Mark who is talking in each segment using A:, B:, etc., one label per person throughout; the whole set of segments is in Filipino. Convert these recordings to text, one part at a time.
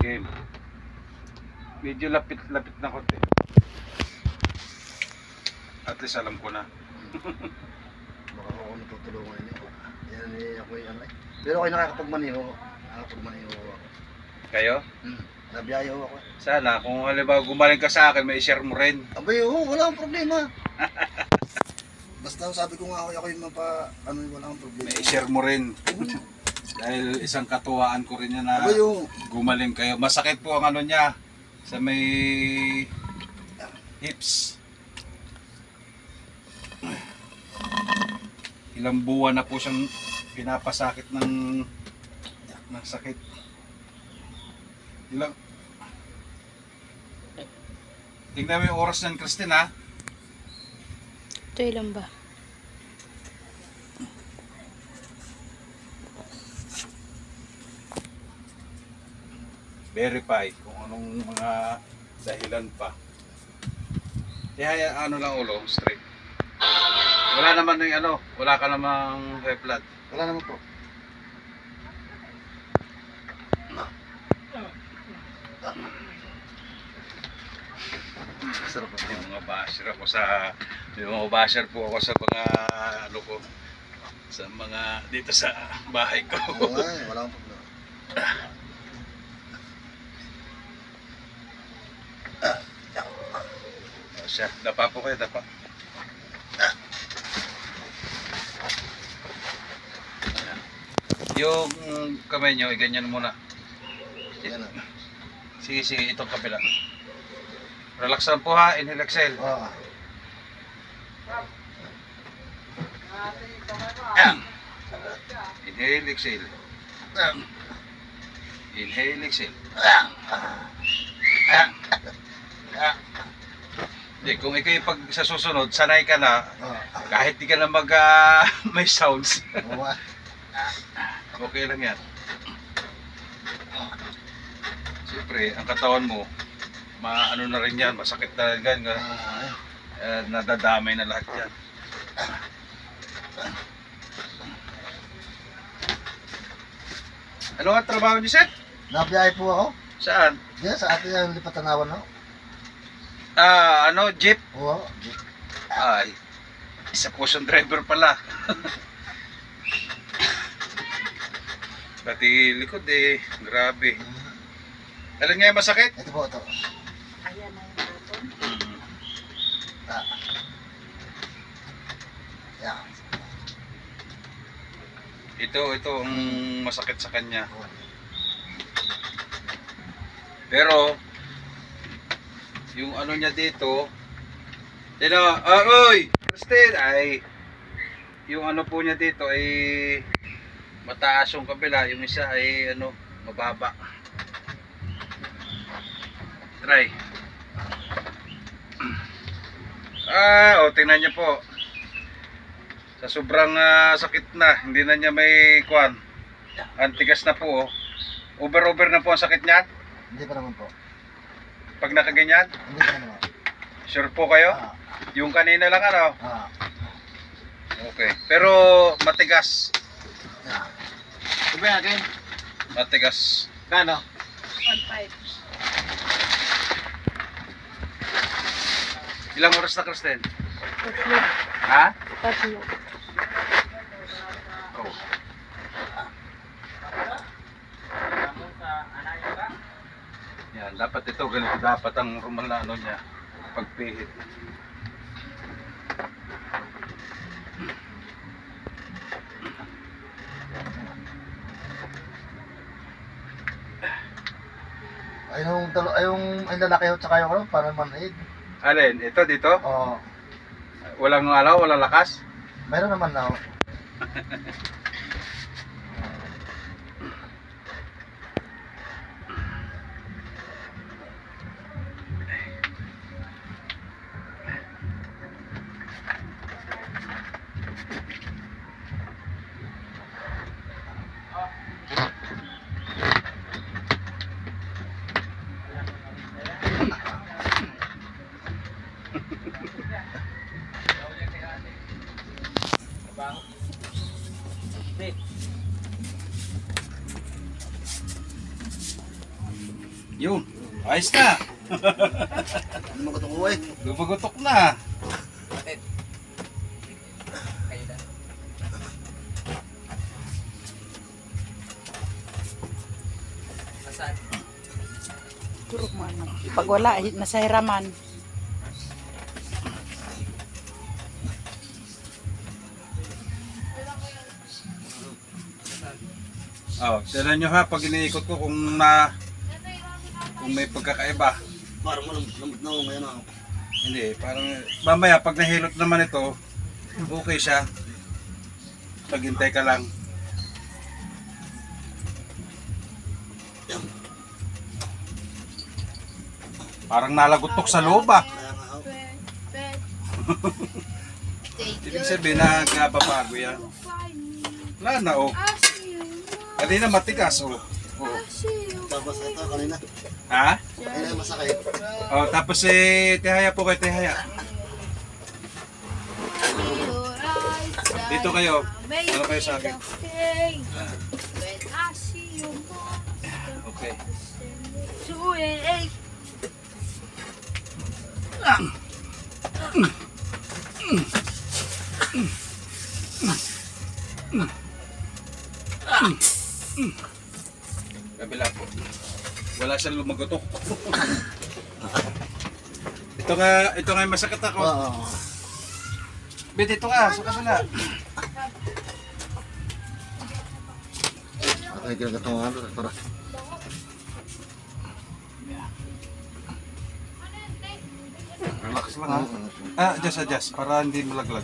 A: Game. Medyo lapit-lapit na konti. At least alam ko na.
B: Baka ako natutulungan niyo. Yan eh, ako yung ano eh. Pero kayo nakakapagmaniho. Nakakapagmaniho ako.
A: Kayo?
B: Nabiyahe ako.
A: Sana kung halimbawa gumaling ka sa akin, may share mo rin.
B: Abay, oo, wala akong problema. Basta sabi ko nga ako yung wala akong problema.
A: May share mo rin. Dahil isang katuwaan ko rin yan na
B: Abay, oo.
A: gumaling kayo. Masakit po ang ano niya sa may hips. Ilang buwan na po siyang pinapasakit ng sakit. Ilang tingnan mo yung oras ng Christine ha.
C: Ito ilan ba?
A: Verify kung anong mga dahilan pa. Kaya ano lang ulo, straight. Wala naman yung ano, wala ka namang high blood.
B: Wala naman po. Sarap na.
A: Yung mga basher ako sa po ako sa mga ano ko sa mga dito sa bahay ko.
B: Oo nga eh, wala akong problema.
A: Siya, dapa po kayo, dapa. Yung kamay nyo, iganyan muna.
B: Yan na.
A: Sige, sige, itong kabila. Relax lang po ha, inhale, exhale.
B: Oo.
A: Inhale, exhale. Inhale, exhale. Hindi, kung ikaw yung pag sa susunod, sanay ka na, kahit di ka na may sounds.
B: Oo nga.
A: Okay lang yan. Siyempre, ang katawan mo, maano na rin yan, masakit na rin yan, nadadamay na lahat yan. Ano nga trabaho niyo, Seth?
B: Nabiyahe po ako.
A: Saan?
B: Diyan sa atin yung lipatanawan ako.
A: Jeep?
B: Oo.
A: Ay, isa po siyang driver pala. Pati likod eh, grabe. Alam nga yung masakit?
B: Ito po, ito.
C: Ayan na yung button.
B: Ah. Yan.
A: Ito ang masakit sa kanya. Pero yung ano niya dito, oy, Christine, ay yung ano po niya dito ay mataas yung kabila, yung isa ay ano, mababa. Try. Tingnan niyo po. Sa sobrang sakit na, hindi na niya may kuwan. Antigas na po. Over na po ang sakit niyan.
B: Hindi pa naman po.
A: Pag nakaganyan,
B: Hindi pa naman.
A: sure po kayo?
B: Ah.
A: Yung kanina lang ano?
B: Ah.
A: Okay. Pero matigas.
B: Ito ba akin?
A: Matigas.
B: Kano?
C: 1.5.
A: Ilang oras na, Kristen?
C: Tatlo.
A: Ha?
C: Tatlo.
A: Oh. Yan, dapat ito, ganito dapat ang rumal na ano niya, pagpihit.
B: Ay lalaki ho tsaka yung ano, parang manhid.
A: Alin, ito dito?
B: Oo.
A: Walang alaw, walang lakas?
B: Meron naman na ho.
A: Yun. Ayos na.
B: Ano mo katong uwi?
A: Lumagotok na.
C: Turok mo ano. Pag wala, nasa hiraman.
A: Oh, tignan nyo ha, pag iniikot ko kung may pagkakaiba.
B: Parang malambot na ako ngayon ako.
A: Hindi, parang mamaya pag nahilot naman ito, okay siya. Paghintay ka lang. Parang nalagutok sa loob ah.
B: Kaya nga ako.
A: Ibig sabihin nagbabago yan. Wala na oh. Kanina matigas oh. Oh.
B: Tapos ito kanina.
A: Ha?
B: Kanina masakit.
A: Oh, tapos tihaya po kayo, tihaya. Dito kayo. Ano kayo sa akin? Okay. Kabila po. Wala siyang lumagotok. ito nga yung masakit ako.
B: Oo.
A: Bet, ito ka, sa kabila.
B: Ako yung kinagatungan ito. Tara.
A: Relax lang ha. Adjust, para hindi malaglag.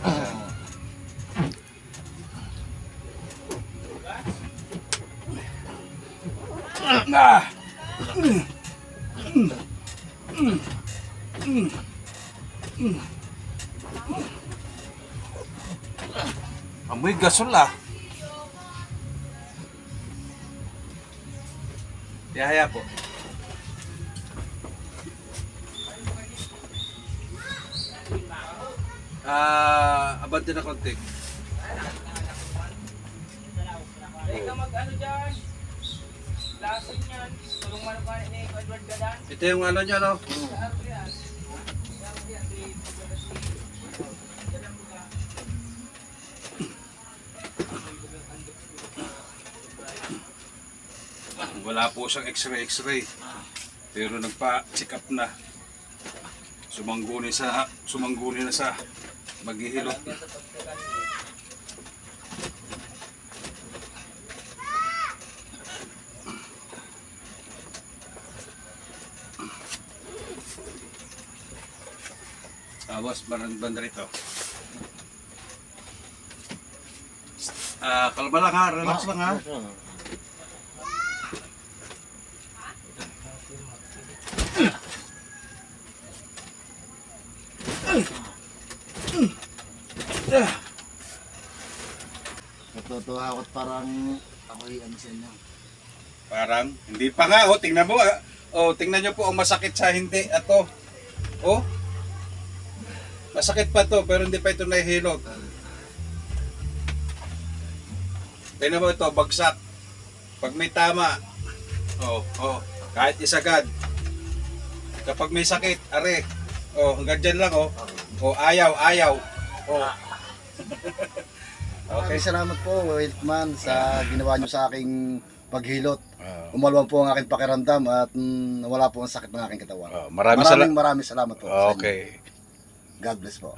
A: Ah! Amoy gasol ah. Tihaya po. Abante na konti.
D: Ikaw mag-ano dyan? Lason yan. Tulong mo na pa ni Edward Gadan.
A: Ito yung ano nyo no? Wala po siyang x-ray. Pero nagpa-check up na. Sumangguni na sa maghihilot. Boss, banda rito. Kalma lang ha, relax lang ha.
B: Natutuwa ako at parang ako'y ano sa inyo.
A: Parang, hindi pa nga, oh, tingnan mo, ah. Oh, tingnan nyo po, ang masakit sa hindi, ato. Oh, masakit pa to, pero hindi pa ito nahihilot. Tingnan mo ito, bagsak. Pag may tama, kahit isagad. Kapag may sakit, are, hanggang dyan lang, ayaw. Oh.
B: Okay, salamat po, Wiltman, sa ginawa nyo sa aking paghilot. Umalawang po ang aking pakiramdam at wala po ang sakit ng aking katawan.
A: Maraming
B: Maraming salamat po. sa inyo.
A: Okay.
B: God bless po.